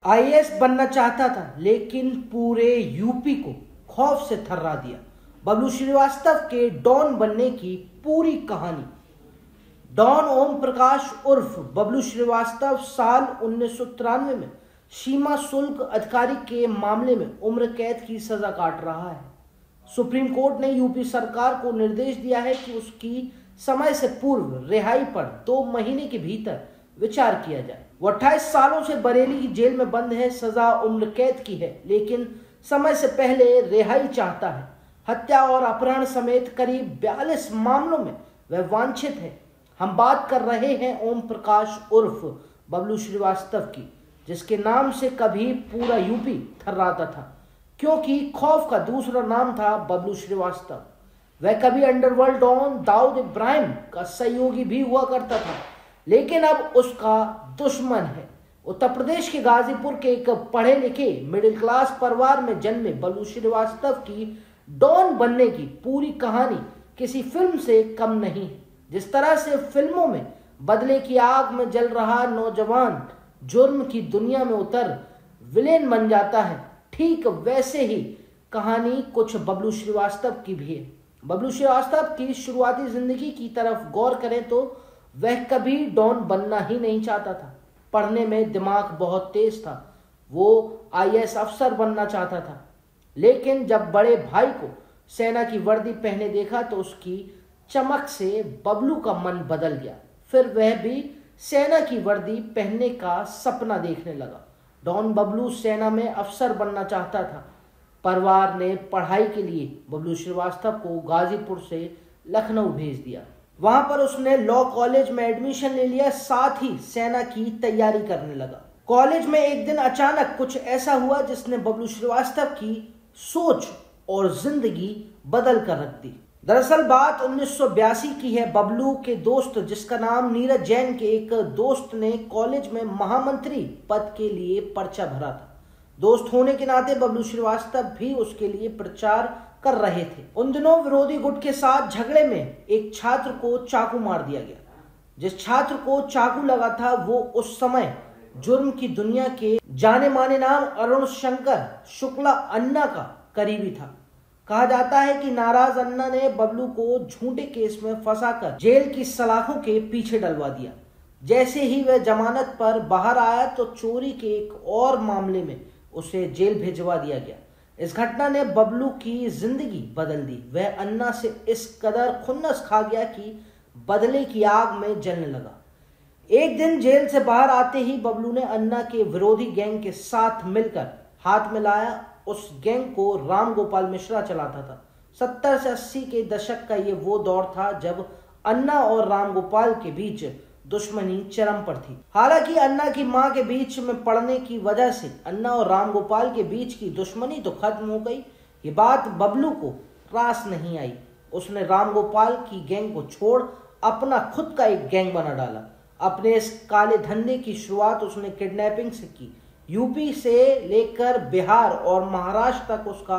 IAS बनना चाहता था, लेकिन पूरे यूपी को खौफ से थर्रा दिया। बबलू श्रीवास्तव के डॉन बनने की पूरी कहानी। डॉन ओम प्रकाश उर्फ बबलू श्रीवास्तव साल 1993 में सीमा शुल्क अधिकारी के मामले में उम्र कैद की सजा काट रहा है। सुप्रीम कोर्ट ने यूपी सरकार को निर्देश दिया है कि उसकी समय से पूर्व रिहाई पर 2 महीने के भीतर विचार किया जाए। वो 28 सालों से बरेली की जेल में बंद है। सजा उम्र कैद की है, लेकिन समय से पहले रिहाई चाहता है। हत्या और अपहरण समेत करीब 42 मामलों में वह वांछित है। हम बात कर रहे हैं ओम प्रकाश उर्फ बबलू श्रीवास्तव की, जिसके नाम से कभी पूरा यूपी थर्राता था, क्योंकि खौफ का दूसरा नाम था बबलू श्रीवास्तव। वह कभी अंडरवर्ल्ड डॉन दाऊद इब्राहिम का सहयोगी भी हुआ करता था, लेकिन अब उसका दुश्मन है। उत्तर प्रदेश के गाजीपुर के एक पढ़े लिखे मिडिल क्लास परिवार में जन्मे बबलू श्रीवास्तव की डॉन बनने की पूरी कहानी किसी फिल्म से कम नहीं है। जिस तरह से फिल्मों में बदले की आग में जल रहा नौजवान जुर्म की दुनिया में उतर विलेन बन जाता है, ठीक वैसे ही कहानी कुछ बबलू श्रीवास्तव की भी है। बबलू श्रीवास्तव की शुरुआती जिंदगी की तरफ गौर करें तो वह कभी डॉन बनना ही नहीं चाहता था। पढ़ने में दिमाग बहुत तेज था। वो आईएएस अफसर बनना चाहता था, लेकिन जब बड़े भाई को सेना की वर्दी पहने देखा तो उसकी चमक से बबलू का मन बदल गया। फिर वह भी सेना की वर्दी पहनने का सपना देखने लगा। डॉन बबलू सेना में अफसर बनना चाहता था। परिवार ने पढ़ाई के लिए बबलू श्रीवास्तव को गाजीपुर से लखनऊ भेज दिया। वहां पर उसने लॉ कॉलेज में एडमिशन ले लिया, साथ ही सेना की तैयारी करने लगा। कॉलेज में एक दिन अचानक कुछ ऐसा हुआ जिसने बबलू श्रीवास्तव की सोच और जिंदगी बदल कर रख दी। दरअसल बात 1982 की है। बबलू के दोस्त, जिसका नाम नीरज जैन के एक दोस्त ने कॉलेज में महामंत्री पद के लिए पर्चा भरा था। दोस्त होने के नाते बबलू श्रीवास्तव भी उसके लिए प्रचार कर रहे थे। उन दिनों विरोधी गुट के साथ झगड़े में एक छात्र को चाकू मार दिया गया। जिस छात्र को चाकू लगा था वो उस समय जुर्म की दुनिया के जाने माने नाम अरुण शंकर शुक्ला अन्ना का करीबी था। कहा जाता है कि नाराज अन्ना ने बबलू को झूठे केस में फंसाकर जेल की सलाखों के पीछे डलवा दिया। जैसे ही वह जमानत पर बाहर आया तो चोरी के एक और मामले में उसे जेल भिजवा दिया गया। इस घटना ने बबलू की जिंदगी बदल दी। वह अन्ना से इस कदर खुन्नस खा गया कि बदले की आग में जलने लगा। एक दिन जेल से बाहर आते ही बबलू ने अन्ना के विरोधी गैंग के साथ मिलकर हाथ मिलाया। उस गैंग को राम गोपाल मिश्रा चलाता था। 70 से 80 के दशक का ये वो दौर था जब अन्ना और राम गोपाल के बीच दुश्मनी चरम पर थी। हालांकि अन्ना की मां के बीच में पड़ने की वजह से अन्ना और राम गोपाल के बीच की दुश्मनी तो खत्म हो गई। ये बात बबलू को रास नहीं आई। उसने राम गोपाल की गैंग को छोड़ अपना खुद का एक गैंग बना डाला। अपने इस काले धंधे की शुरुआत उसने किडनैपिंग से की। यूपी से लेकर बिहार और महाराष्ट्र तक उसका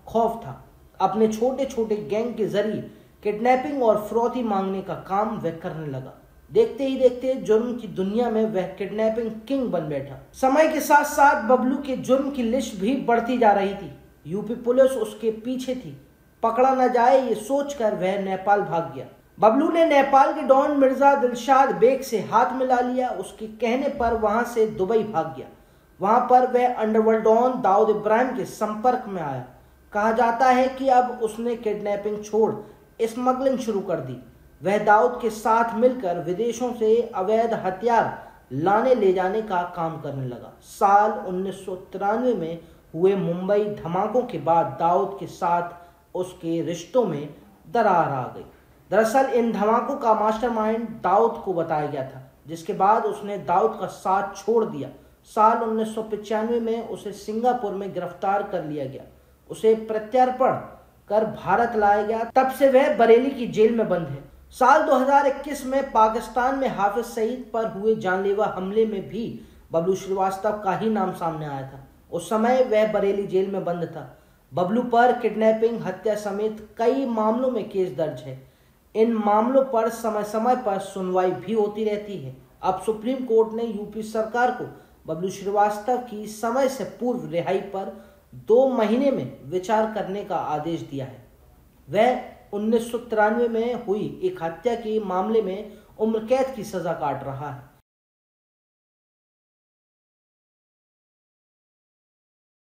खौफ था। अपने छोटे छोटे गैंग के जरिए किडनैपिंग और फिरौती मांगने का काम वह करने लगा। देखते ही देखते जुर्म की दुनिया में वह किडनैपिंग किंग बन बैठा। समय के साथ साथ बबलू के जुर्म की लिस्ट भी बढ़ती जा रही थी। यूपी पुलिस उसके पीछे थी। पकड़ा न जाए ये सोचकर वह नेपाल भाग गया। बबलू ने नेपाल के डॉन मिर्जा दिलशाद बेग से हाथ मिला लिया। उसके कहने पर वहां से दुबई भाग गया। वहां पर वह अंडरवर्ल्ड डॉन दाऊद इब्राहिम के संपर्क में आया। कहा जाता है कि अब उसने किडनैपिंग छोड़ स्मगलिंग शुरू कर दी। वह दाऊद के साथ मिलकर विदेशों से अवैध हथियार लाने ले जाने का काम करने लगा। साल 1993 में हुए मुंबई धमाकों के बाद दाऊद के साथ उसके रिश्तों में दरार आ गई। दरअसल इन धमाकों का मास्टरमाइंड दाऊद को बताया गया था, जिसके बाद उसने दाऊद का साथ छोड़ दिया। साल 1995 में उसे सिंगापुर में गिरफ्तार कर लिया गया। उसे प्रत्यर्पण कर भारत लाया गया। तब से वह बरेली की जेल में बंद है। साल 2021 में पाकिस्तान में हाफिज सईद पर हुए जानलेवा हमले में भी बबलू श्रीवास्तव का ही नाम सामने आया था। उस समय वह बरेली जेल में बंद था। बबलू पर किडनैपिंग, हत्या समेत कई मामलों में केस दर्ज है। इन मामलों पर समय समय पर सुनवाई भी होती रहती है। अब सुप्रीम कोर्ट ने यूपी सरकार को बबलू श्रीवास्तव की समय से पूर्व रिहाई पर 2 महीने में विचार करने का आदेश दिया है। वह 1993 में हुई एक हत्या के मामले में उम्र कैद की सजा काट रहा है।